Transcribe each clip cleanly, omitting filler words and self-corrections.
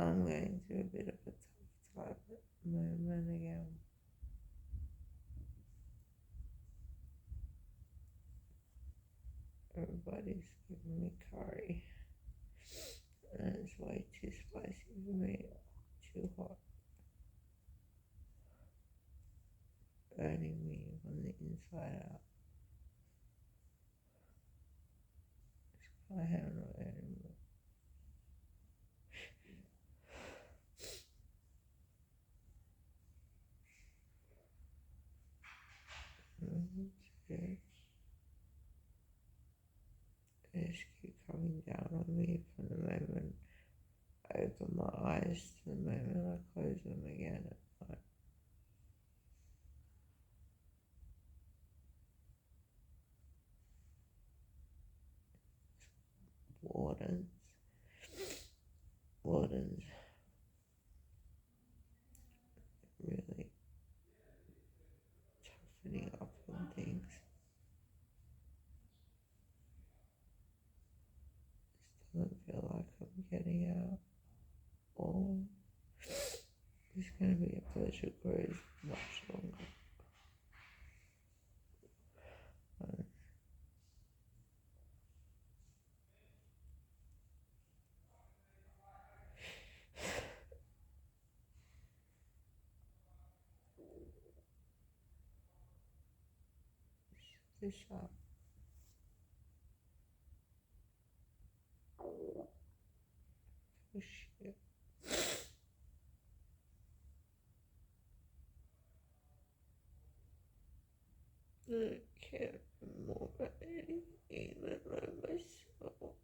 I'm going through a bit of a tough time at the moment again. Everybody's giving me curry, and it's way too spicy for me, too hot, burning me from the inside out. I handle it anymore. Just, just keep coming down on me from the moment I open my eyes to the moment I close them again at night. Wardens, wardens, really toughening up on things. Doesn't feel like I'm getting out. Or it's going to be a pleasure cruise much longer. The shop. Oh shit. I can't remember anything even like myself.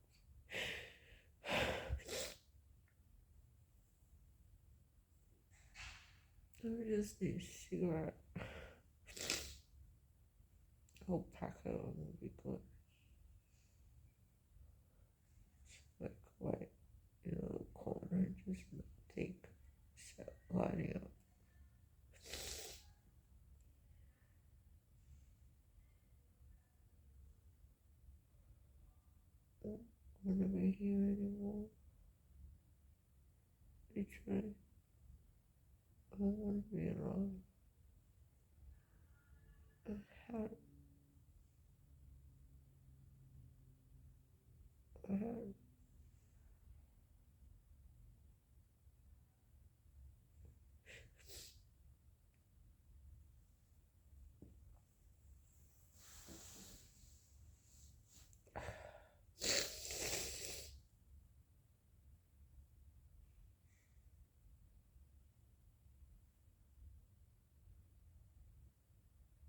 I just need a cigarette. A whole packet of them would be good. Like, wait, in a little corner and just take set lighting up. I don't want to be here anymore. Literally, I don't want to be alone. I had, I had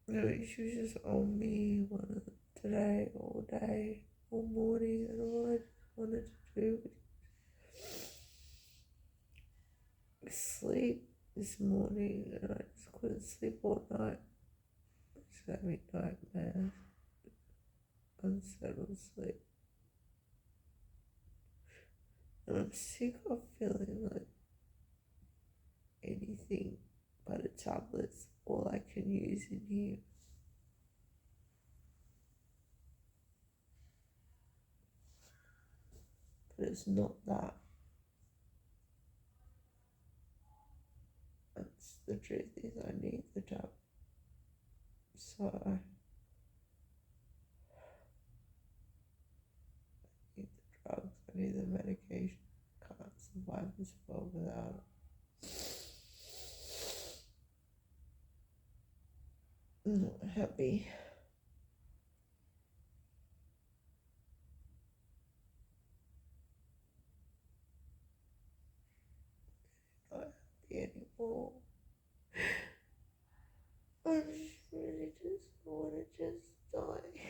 no issues just on me today, all day, all morning, and all I wanted to do was sleep this morning, and I just couldn't sleep all night. Just having nightmares, unsettled sleep. And I'm sick of feeling like anything but a tablet's all I can use in here. But it's not that. That's the truth is I need the tablet. So I need the drugs, I need the medication. Can't survive this world without it. I'm not happy. Not happy anymore. I just really just want to just die.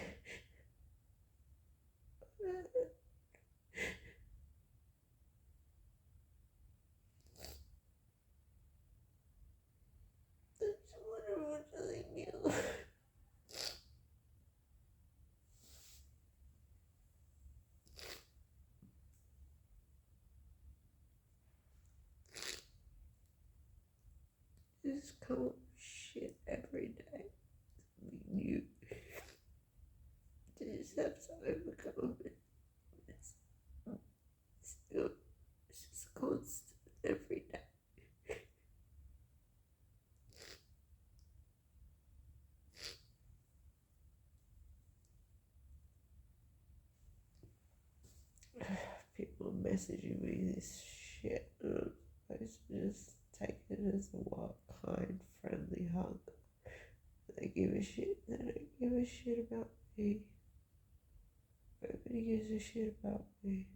That's what I'm telling you. Just come shit every day. You just have to overcome it. It's still, it's just constant. every day. People messaging me this shit, and I just take it as a what kind, friendly hug. They give a shit. They don't give a shit about me. Nobody gives a shit about me.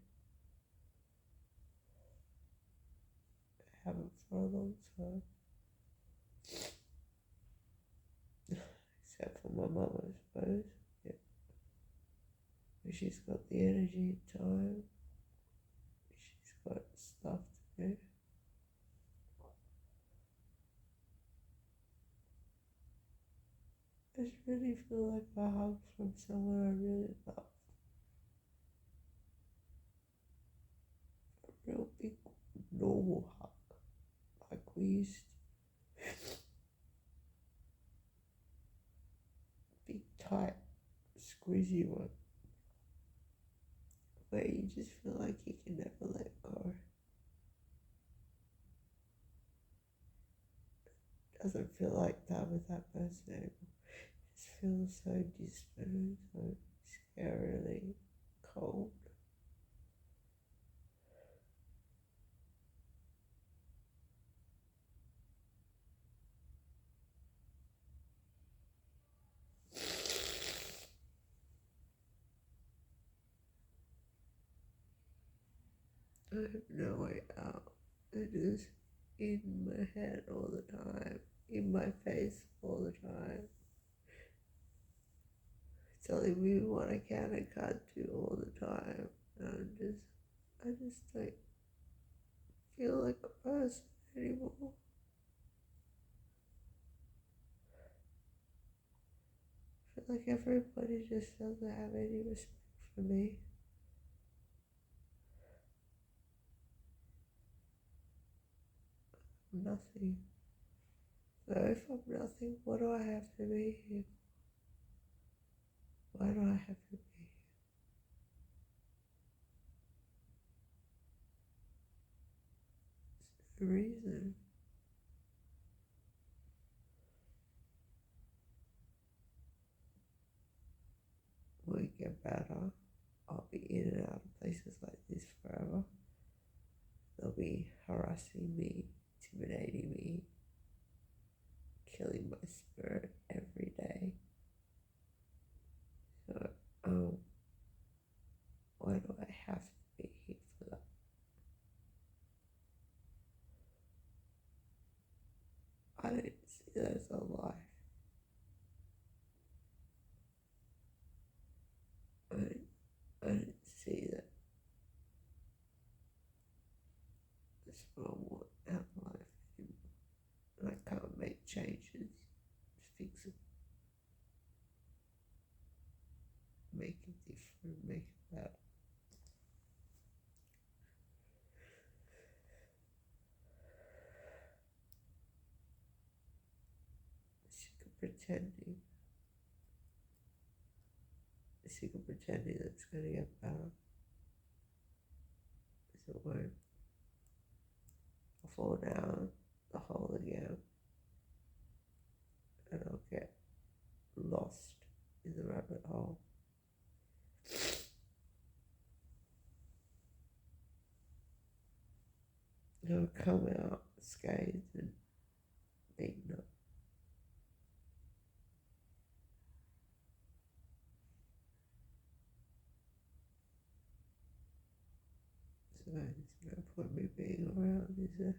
I haven't for a long time. Except for my mum, I suppose. Yeah. But she's got the energy and time. She's got stuff to do. I just really feel like a hug from someone I really love. A real big, normal hug. Like we used to. Big, tight, squeezy one. Where you just feel like you can never let go. Doesn't feel like that with that person anymore. It just feels so distant, so scarily cold. I have no way out. It is in my head all the time, in my face all the time. Telling me what I can and can't do all the time. And I just don't feel like a person anymore. I feel like everybody just doesn't have any respect for me. I'm nothing. So if I'm nothing, what do I have to be here? Why do I have to be here? There's no reason. Won't get better. I'll be in and out of places like this forever. They'll be harassing me, intimidating me, killing my spirit every day. So, why do I have to be here for that? I don't see that as a life. I don't see that that's what I want out of life anymore. And I can't make changes to fix it, make it different, make it better. Sick of pretending. Sick of pretending that it's going to get better. Because it won't. I'll fall down the hole again. And I'll get lost in the rabbit hole. I'll come out scathed and beaten up. So there's no point me being around, is there?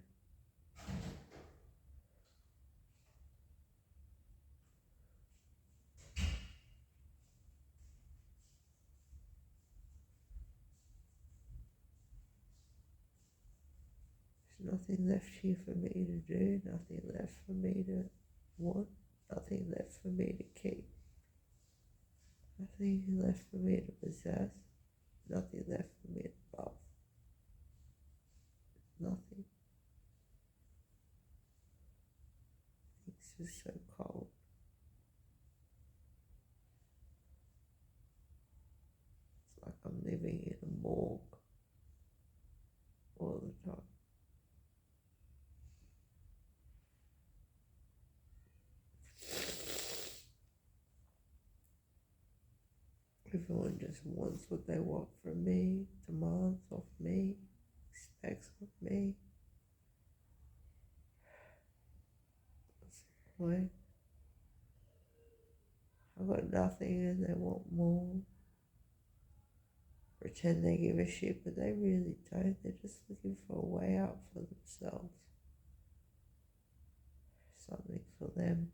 There's nothing left here for me to do, nothing left for me to want, nothing left for me to keep, nothing left for me to possess, nothing left for me to love. Nothing. It's just so cold. It's like I'm living in a morgue all the time. Everyone just wants what they want from me, demands of me, expects of me. What's the point? I've got nothing and they want more. Pretend they give a shit, but they really don't. They're just looking for a way out for themselves. Something for them.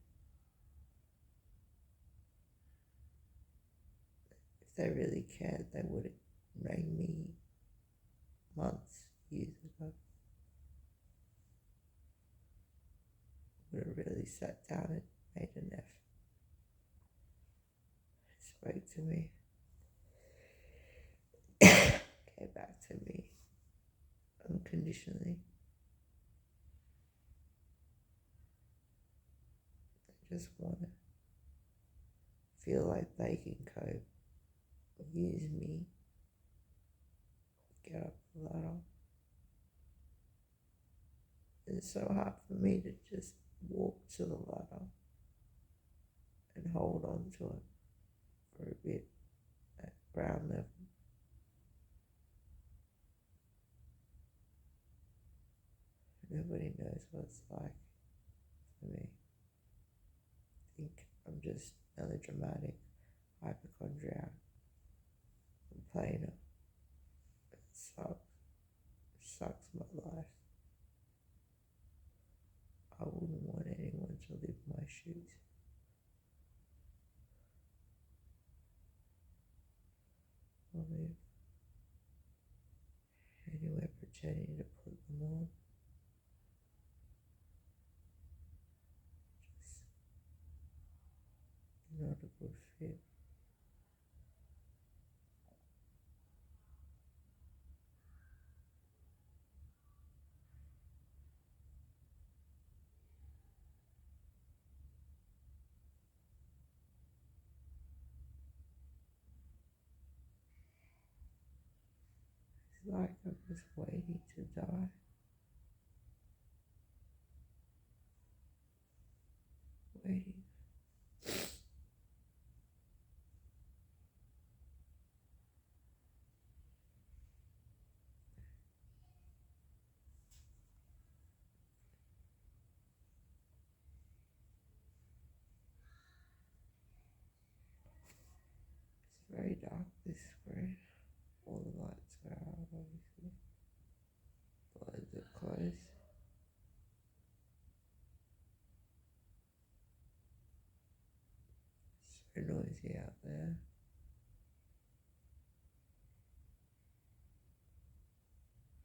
If they really cared, they would have rang me months, years ago. Would have really sat down and made an effort. Spoke to me. Came back to me unconditionally. They just want to feel like they can cope, use me, get up the ladder. It's so hard for me to just walk to the ladder and hold on to it for a bit at ground level. Nobody knows what it's like for me. I think I'm just melodramatic, hypochondriac, complainer. It sucks. It sucks my life. I wouldn't want anyone to live my shoes. Or live anywhere pretending to put them on. Just not a good fit. It's like I'm just waiting to die. Waiting. It's very dark this screen. All the lights are out, obviously. Blinds are closed. It's so noisy out there.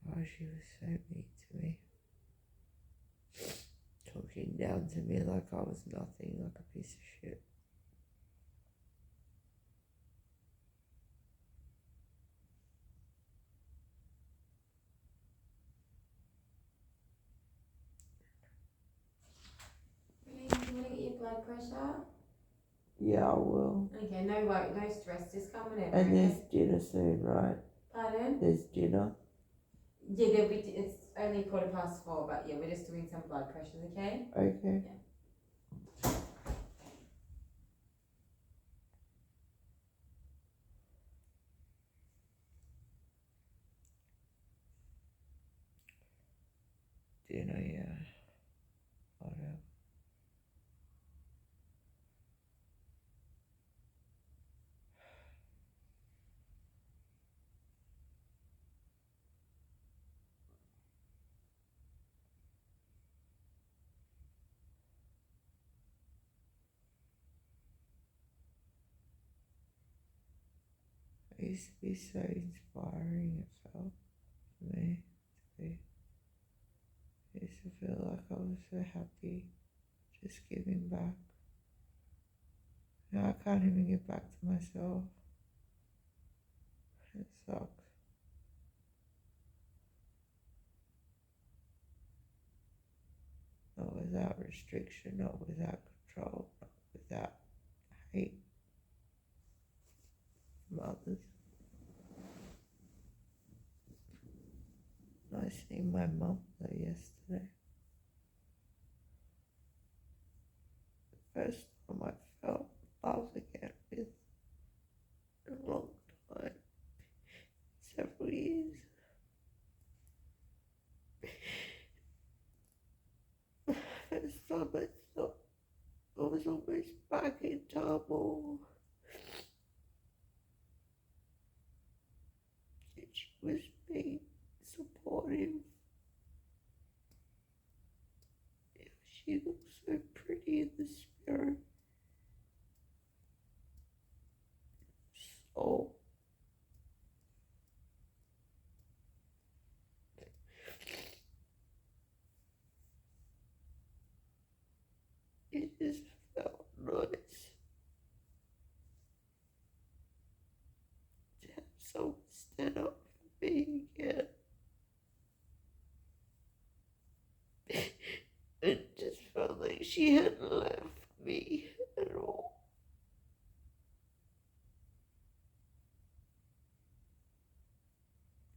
Oh, she was so mean to me. Talking down to me like I was nothing, like a piece of shit. Really? Do you want to get your blood pressure? Yeah, I will. Okay, no worry, no stress, just come whenever. And there's Okay? dinner soon, right? Pardon? There's dinner. Yeah, it's only 4:15, but yeah, we're just doing some blood pressures, okay? Okay. Yeah. Dinner, yeah. Whatever. It used to be so inspiring, it felt for me to be. I used to feel like I was so happy just giving back. Now I can't even give back to myself. It sucks. Not without restriction, not without control, not without hate from others. Nice seeing my mum though yesterday. The first time I felt love again with was back in Tamil. And she was being supportive. She looks so pretty in the spirit. So it just felt nice to have someone stand up for me again. It just felt like she hadn't left me at all.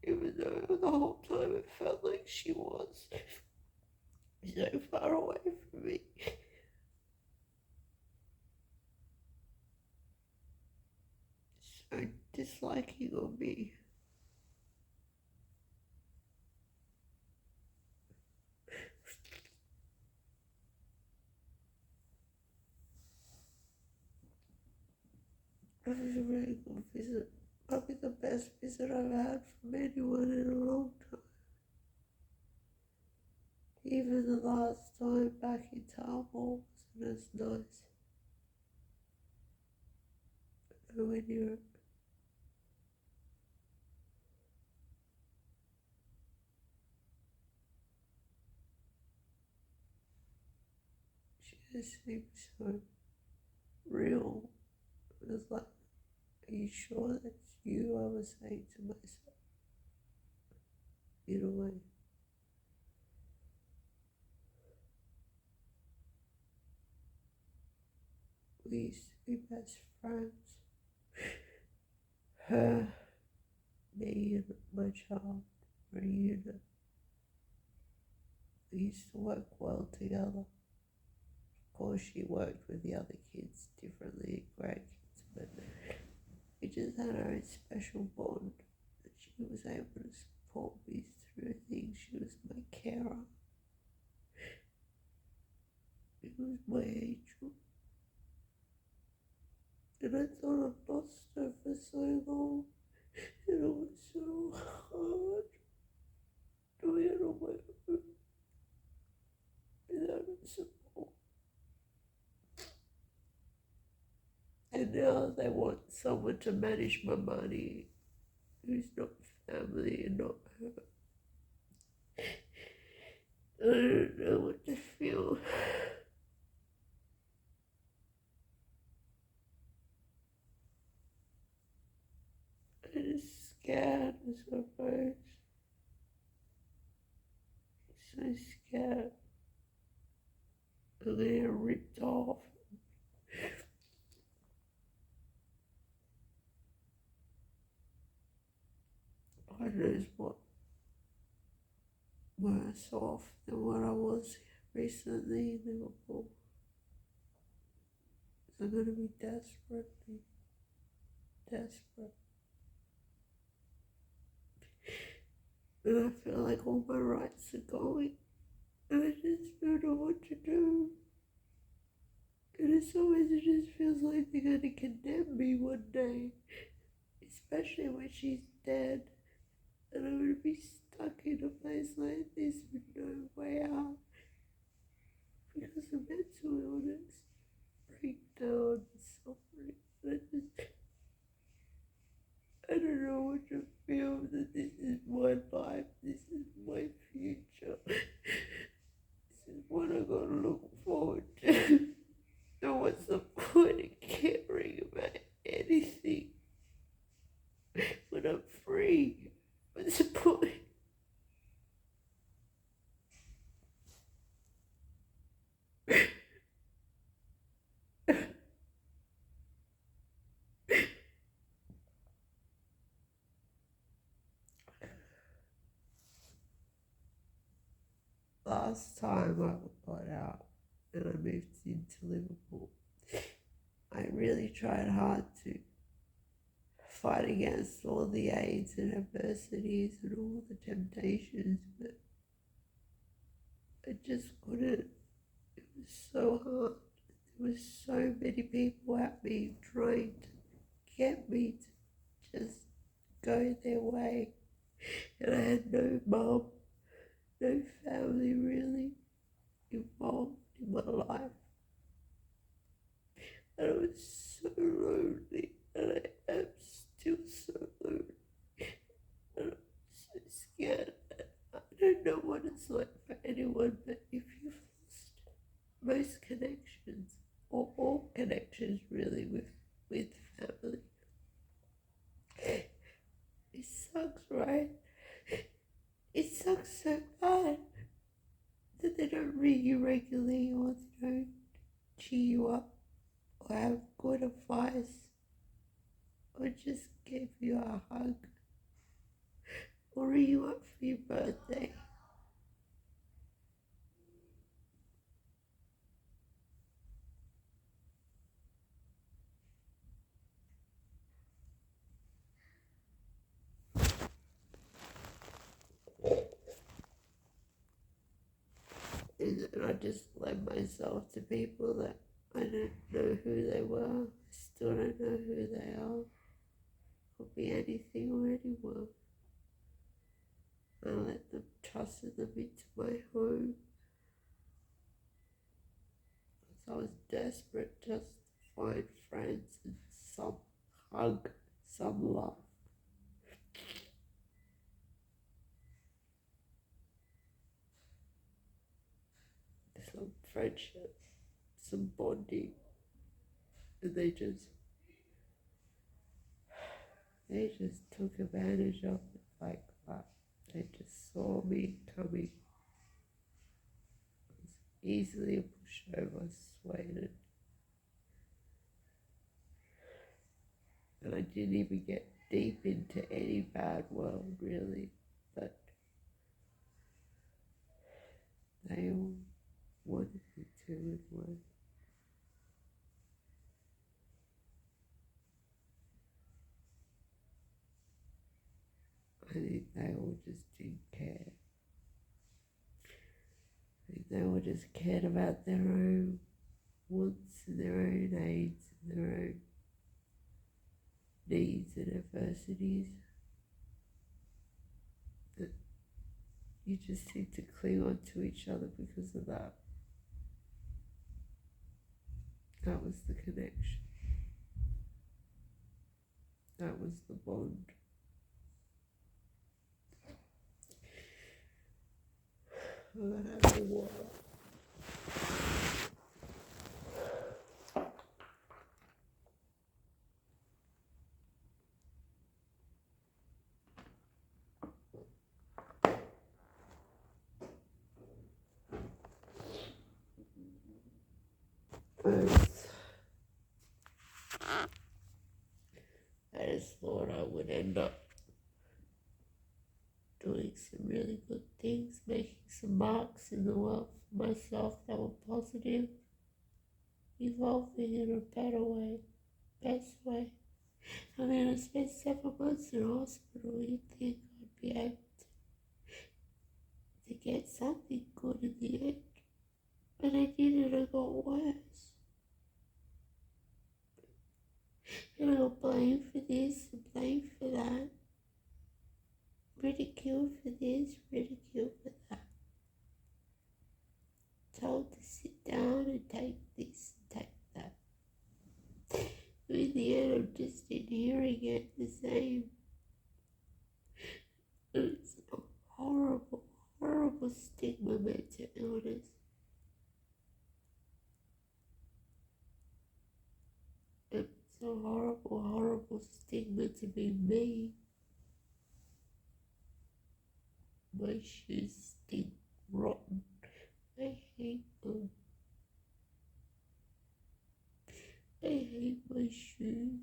Even though the whole time it felt like she was so far away from me. So disliking of me. It was a really good visit. Probably the best visit I've had from anyone in a long time. Even the last time back in Tamil wasn't as nice. When you're she just seems so real. It was like, are you sure that's you? I was saying to myself. In a way. We used to be best friends. Her, me, and my child were a unit. We used to work well together. Of course, she worked with the other kids differently, grandkids, but we just had our own special bond that she was able to support me through things. She was my carer. It was my angel. And I thought I'd lost her for so long. And it was so hard doing it on my own without her support. And now they want someone to manage my money who's not family and not her. I don't know what to feel. I'm just scared, I suppose. So scared. I'm gonna get ripped off. God knows what worse off than what I was recently in Liverpool. I'm gonna be desperately desperate. And I feel like all my rights are going. And I just don't know what to do. And in some ways it just feels like they're gonna condemn me one day. Especially when she's dead. And I'm gonna be stuck in a place like this with no way out. Because of mental illness, breakdown, suffering. I don't know what to feel, that this is my life, this is my future. This is what I gotta look forward to. So what's the point of caring about anything when I'm free? What's the point? Last time I got out and I moved into Liverpool, I really tried hard to fight against all the aids and adversities and all the temptations, but I just couldn't. It was so hard. there were so many people at me trying to get me to just go their way. And I had no mum, no family really involved in my life. And I was so lonely, and I am still so lonely. And I'm so scared. I don't know what it's like for anyone, but if you've lost most connections, or all connections really with family, it sucks, right? It sucks so bad that they don't ring you regularly, or they don't cheer you up, or have good advice, or just give you a hug, or ring you up for your birthday. And I just led myself to people that I don't know who they were, I still don't know who they are. Could be anything or anyone. I let them trusted them into my home because I was desperate just to find friends and some hug, some love. Some friendship, some bonding. And they just took advantage of it like that. They just saw me coming. I was easily a pushover, swayed. And I didn't even get deep into any bad world really, but they all wanted me to in a way. I think they all just didn't care. I think they all just cared about their own wants and their own aids and their own needs and adversities. That you just need to cling on to each other because of that. That was the connection. That was the bond. I'm gonna have the water. I just thought I would end up doing some really good things, making some marks in the world for myself that were positive, evolving in a better way, best way. I mean, I spent 7 months in hospital. You'd think I'd be able to get something good in the end, but I didn't. I got worse. And I got blamed for this and blamed for that, ridiculed for this, ridiculed for that, told to sit down and take this and take that. In the end, I'm just in hearing it the same. It's a horrible, horrible stigma, mental illness. It's a horrible, horrible stigma to be me. My shoes stink rotten. I hate them. I hate my shoes.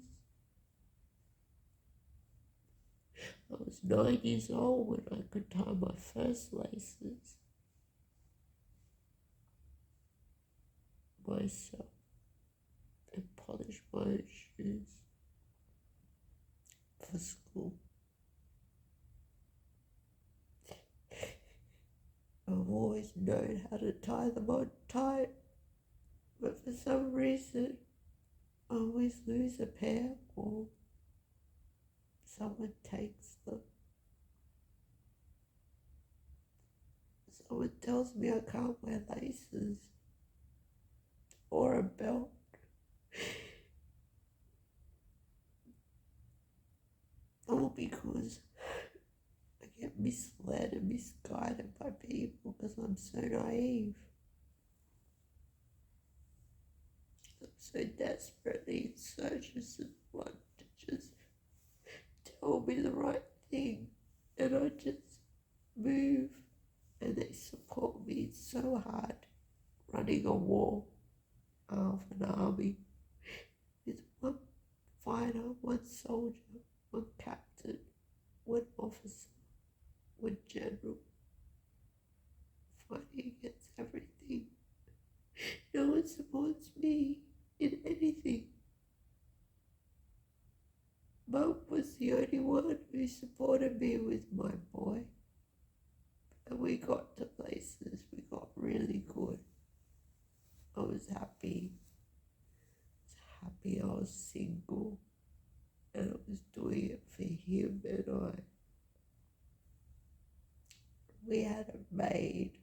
I was 9 years old when I could tie my first laces myself and polish my own shoes for school. I've always known how to tie them on tight But for some reason, I always lose a pair or someone takes them. Someone tells me I can't wear laces or a belt. All because I get misled and misguided by people because I'm so naive. I'm so desperately in search of someone to just tell me the right thing, and I just move, and they support me so hard, running a war of an army with one fighter, one soldier, one captain, one officer, one general, fighting against everything. No one supports me in anything. Mum was the only one who supported me with my boy. And we got to places, we got really good. I was happy. I was single. And I was doing it for him and I. We had a maid.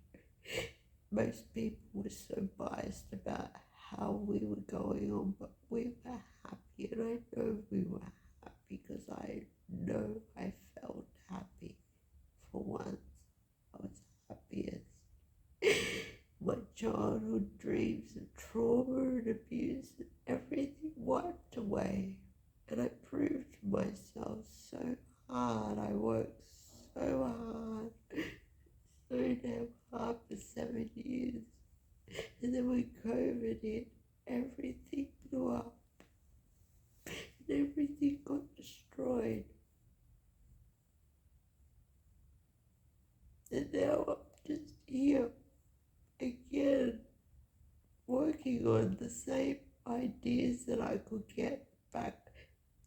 Most people were so biased about how we were going on, but we were happy, and I know we were happy because I know I felt happy. For once, I was happiest. My childhood dreams of trauma and abuse and everything wiped away, and I proved myself so hard. I worked so hard. So damn hard for 7 years. And then when COVID hit, everything blew up. And everything got destroyed. And now I'm just here again, working on the same ideas that I could get back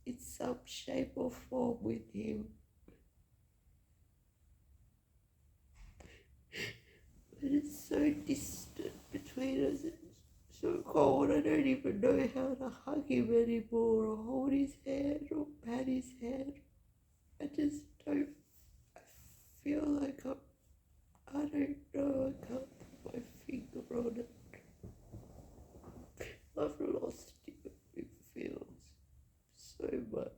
in some shape or form with him. But it's so distant between us, it's so cold, I don't even know how to hug him anymore or hold his hand or pat his head. I just don't, I feel like I don't know, I can't put my finger on it. I've lost him, it feels so much.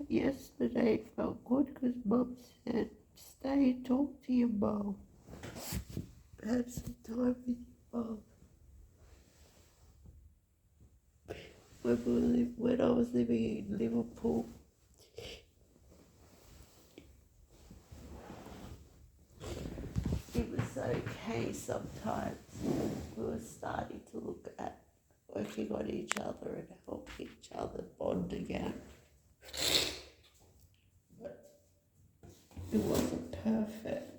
Yesterday felt good because Mum said, stay and talk to your mum. Have some time with your mum. When I was living in Liverpool, it was okay sometimes. We were starting to look at working on each other and helping each other bond again. It wasn't perfect,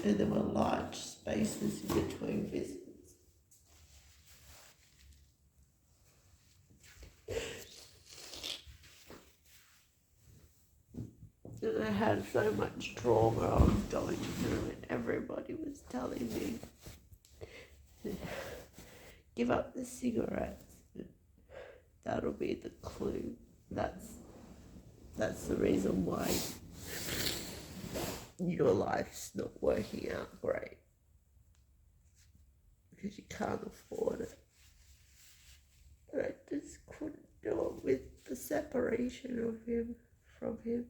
and there were large spaces in between visits. And I had so much trauma I was going through, and everybody was telling me to give up the cigarettes. That'll be the clue. That's the reason why your life's not working out great, because you can't afford it. But I just couldn't do it with the separation of him from him.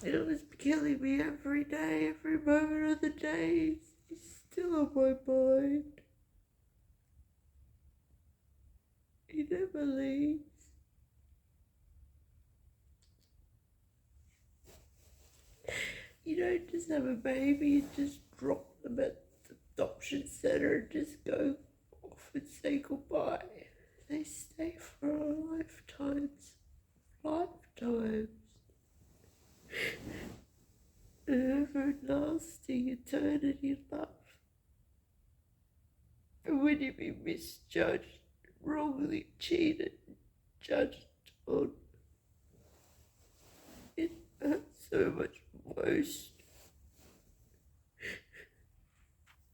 And it was killing me every day, every moment of the day. He's still on my mind. He never leaves. You don't just have a baby and just drop them at the adoption center and just go off and say goodbye. They stay for lifetimes. An everlasting eternity love. And when you've been misjudged, wrongly cheated, judged on, It hurts so much worse.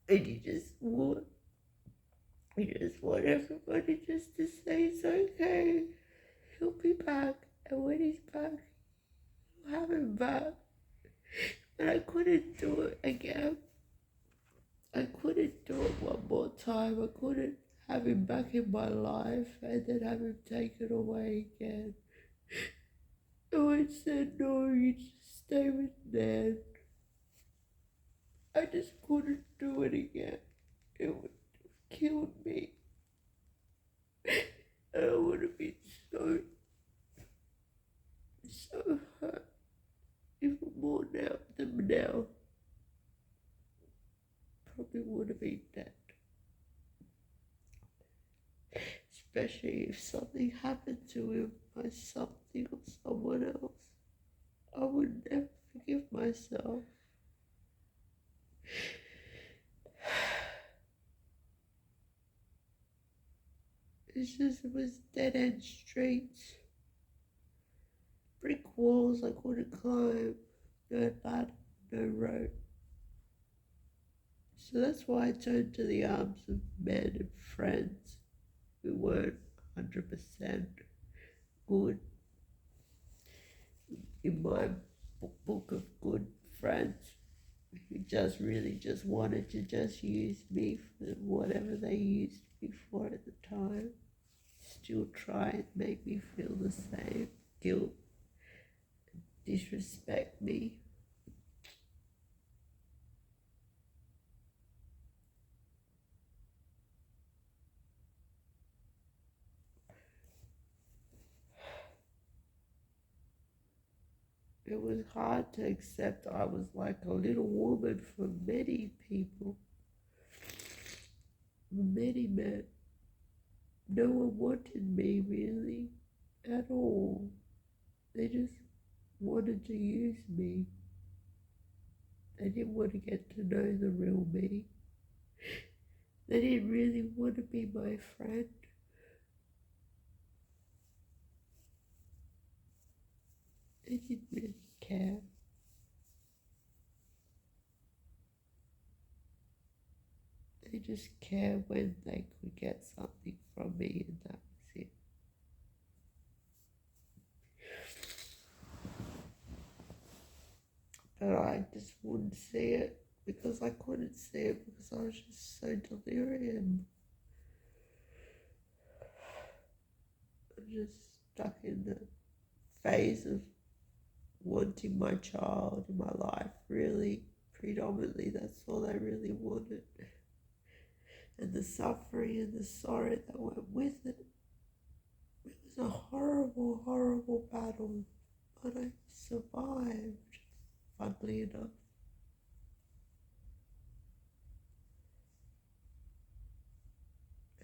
And you just want everybody just to say it's okay. He'll be back. And when he's back, you'll have him back. But I couldn't do it again. I couldn't do it one more time. I couldn't have him back in my life and then have him taken away again. So I said, no, you just stay with Dad. I just couldn't do it again. It would have killed me. And I would have been so hurt. Even more now than now. Probably would have been dead. Especially if something happened to him by something or someone else. I would never forgive myself. It was dead end streets. Brick walls I couldn't climb. No ladder, no rope. So that's why I turned to the arms of men and friends who weren't 100% good. In my book of good friends, who just wanted to just use me for whatever they used me for at the time, still try and make me feel the same guilt, disrespect me. It was hard to accept I was like a little woman for many people, many men. No one wanted me really at all. They just wanted to use me. They didn't want to get to know the real me. They didn't really want to be my friend. They didn't really care. They just cared when they could get something from me, and that was it. But I just wouldn't see it because I couldn't see it because I was just so delirium. I'm just stuck in the phase of wanting my child in my life, really. Predominantly, that's all I really wanted. And the suffering and the sorrow that went with it. It was a horrible, horrible battle, but I survived, funnily enough.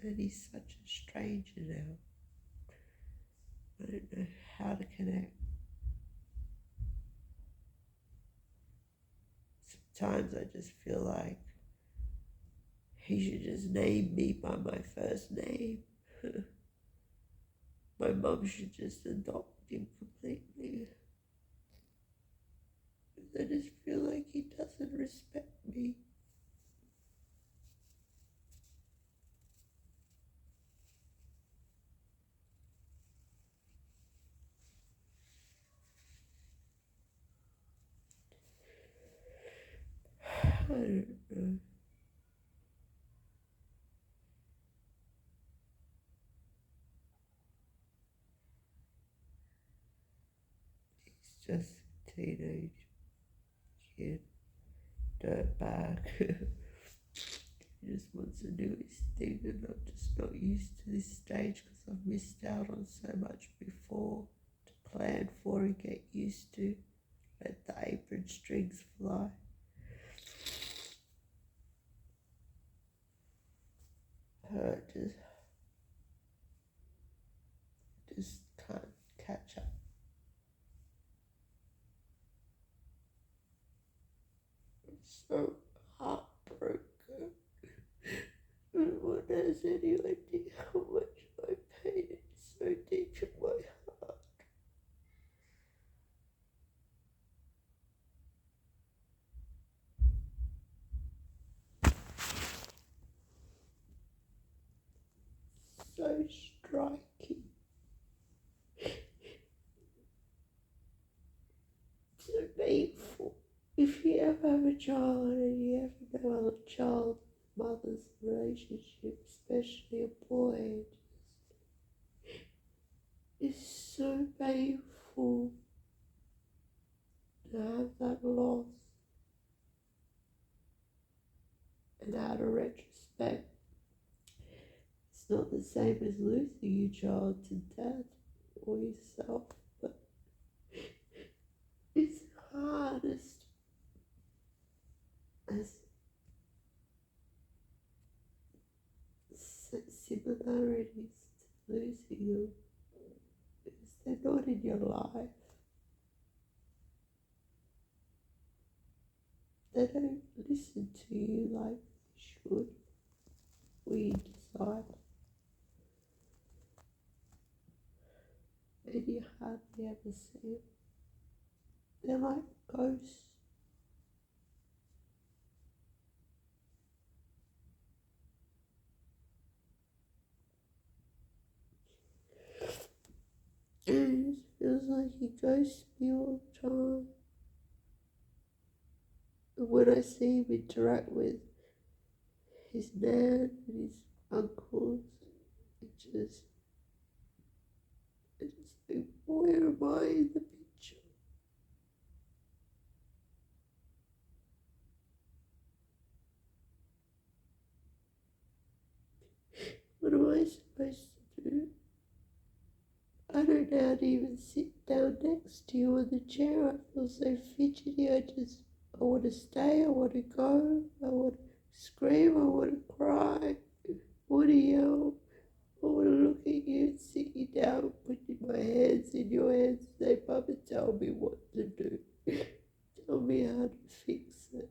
And he's such a stranger now. I don't know how to connect. Sometimes I just feel like he should just name me by my first name. My mum should just adopt him completely. I just feel like he doesn't respect me. I don't know. He's just a teenage kid, dirtbag. He just wants to do his thing, and I'm just not used to this stage because I've missed out on so much before to plan for and get used to. Let the apron strings fly. I just can't catch up. I'm so heartbroken. No one has any idea how much my pain is so deep in my heart. so striking. So painful. If you ever have a child and you ever know a child mother's relationship, especially a boy, it's so painful to have that loss. And out of retrospect, it's not the same as losing your child to death or yourself, but it's hardest as similarities to losing them because they're not in your life. They don't listen to you like they should. We decide. And you hardly ever see them. They're like ghosts. And it just feels like he ghosts me all the time. And when I see him interact with his nan and his uncles, it just think, where am I in the picture? What am I supposed to do? I don't know how to even sit down next to you in the chair. I feel so fidgety. I want to stay, I want to go, I want to scream, I want to cry, I want to yell, I want to look at you and sit you down, putting my hands in your hands and say, Papa, tell me what to do. Tell me how to fix it.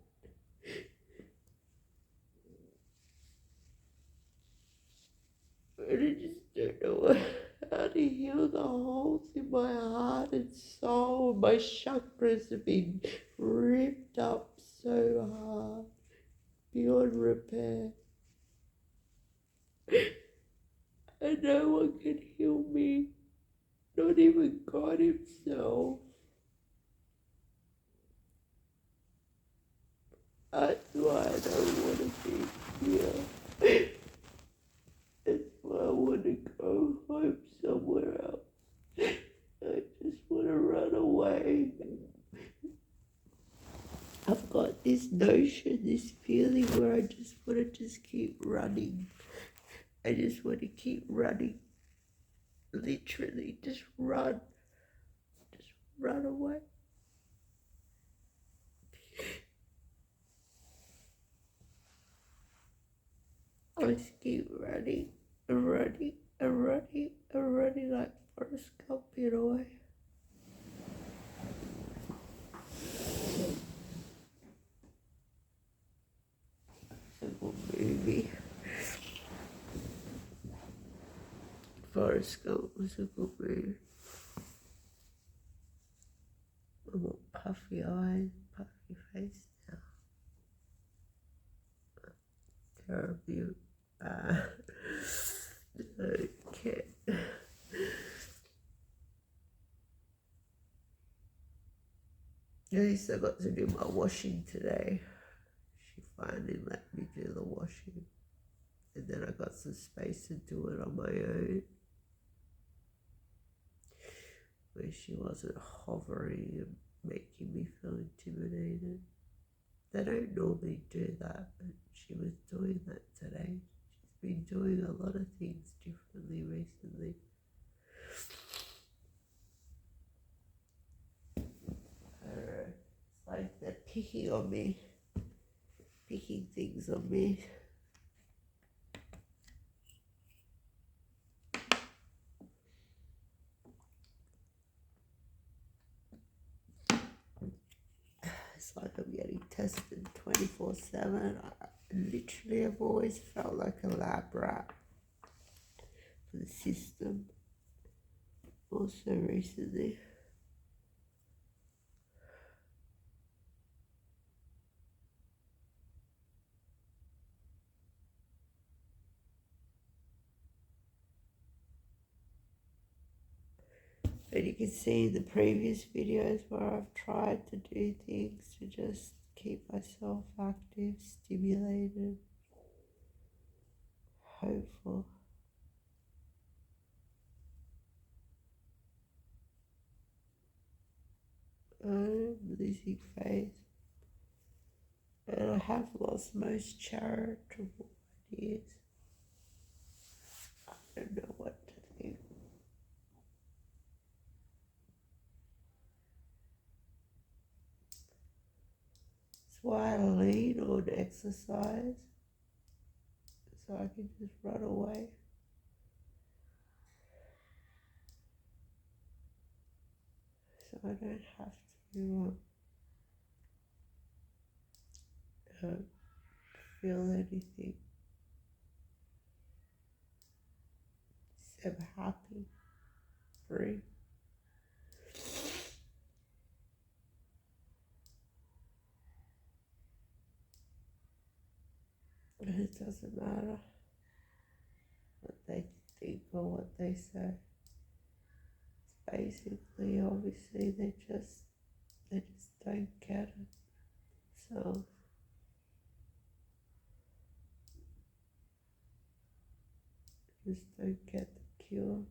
And I just don't know how to heal the holes in my heart and soul. My chakras have been ripped up so hard, beyond repair. And no one can heal me, not even God himself. That's why I don't want to be here. That's why I want to go home somewhere else. I just want to run away. I've got this notion, this feeling where I just want to just keep running. I just want to keep running. Literally, just run. Just run away. I just keep running and running and running and running like Forrest Gump in a way. It's a good movie. Forrest Gump was a good movie. I want puffy eyes, puffy face now. Terrible. Okay. At least I got to do my washing today. She finally let me do the washing. And then I got some space to do it on my own. Where she wasn't hovering and making me feel intimidated. They don't normally do that, but she was doing that today. She's been doing a lot of things differently recently. It's like they're picking on me, picking things on me. It's like I'm getting tested 24/7. Literally, I've always felt like a lab rat for the system. Also recently. And you can see in the previous videos where I've tried to do things to just keep myself active, stimulated, hopeful. I'm losing faith. And I have lost most charitable ideas. I don't know what to think. That's why I lean on exercise, so I can just run away. So I don't have to feel anything. So I'm happy, free. And it doesn't matter what they think or what they say. It's basically, obviously, they just don't get it. So just don't get the cure.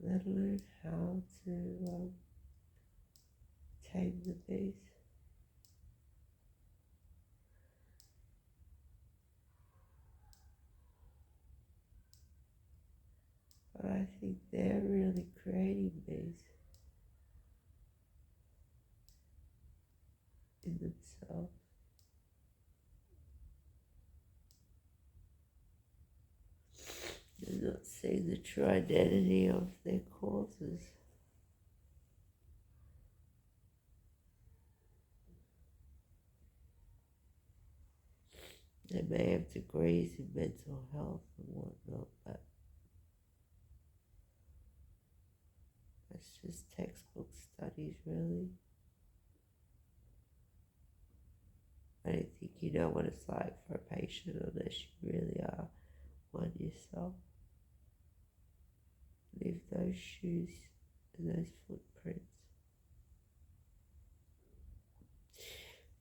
Let learn how to tame the beast. But I think they're really creating bees in themselves. They're not seeing the true identity of their causes. They may have degrees in mental health and whatnot, but it's just textbook studies, really. I don't think you know what it's like for a patient unless you really are one yourself. Leave those shoes and those footprints.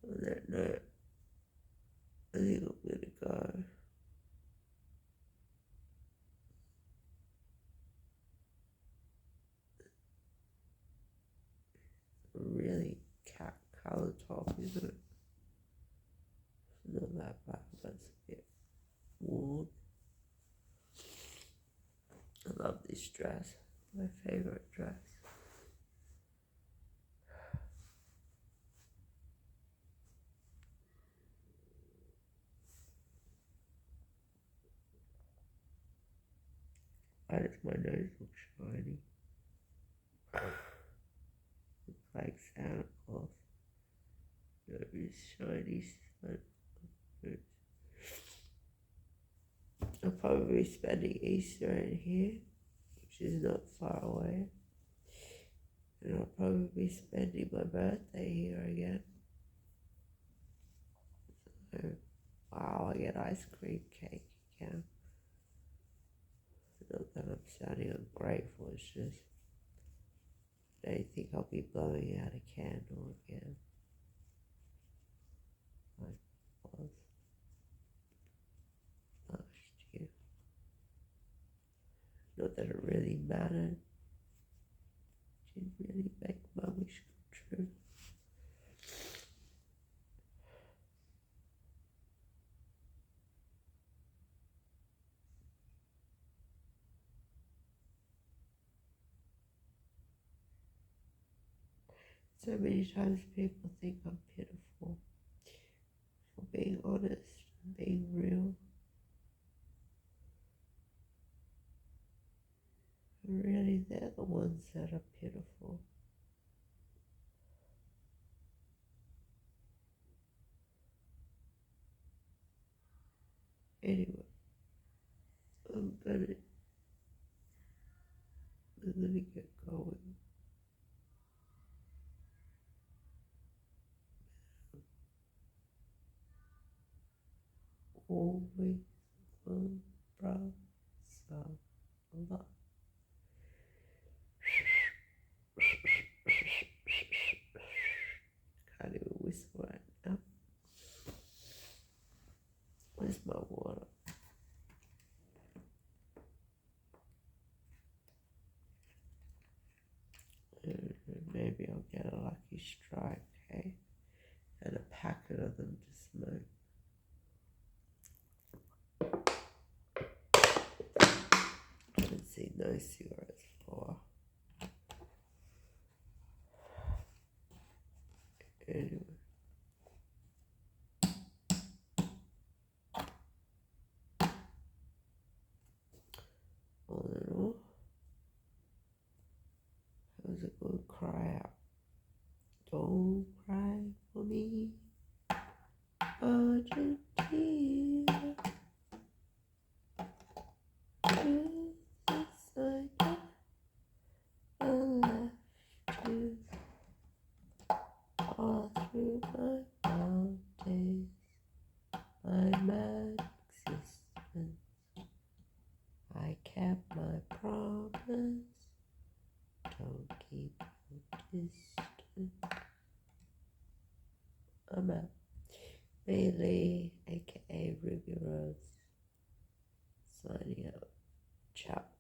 On that note, I think I'm gonna go. Really cat colour top, isn't it? It's not that bad, but it's a bit worn. I love this dress. My favourite dress. Why does my nose look shiny? Looks like Santa Claus. Nose shiny Santa Claus. I'll probably be spending Easter in here, which is not far away. And I'll probably be spending my birthday here again. So, wow, I get ice cream cake again. Not that I'm sounding ungrateful, it's just I don't think I'll be blowing out a candle again. Like I was last year. Not that it really mattered. It didn't really make my wish come true. So many times people think I'm pitiful for being honest and being real. And really, they're the ones that are pitiful. Anyway, I'm gonna get going. Always, bro. well. A lot. Can't even whistle right now. Where's my water? Maybe I'll get a lucky strike, hey? And a packet of them to smoke. I haven't seen no cigarettes for. Anyway. All in all, it was a good cry out. Don't cry for me, Argentina. Just like I left you all through my wild days, my mad existence. I kept my promise. Don't keep your distance. I'm out. Bailey, aka Ruby Rose, signing out. Ciao.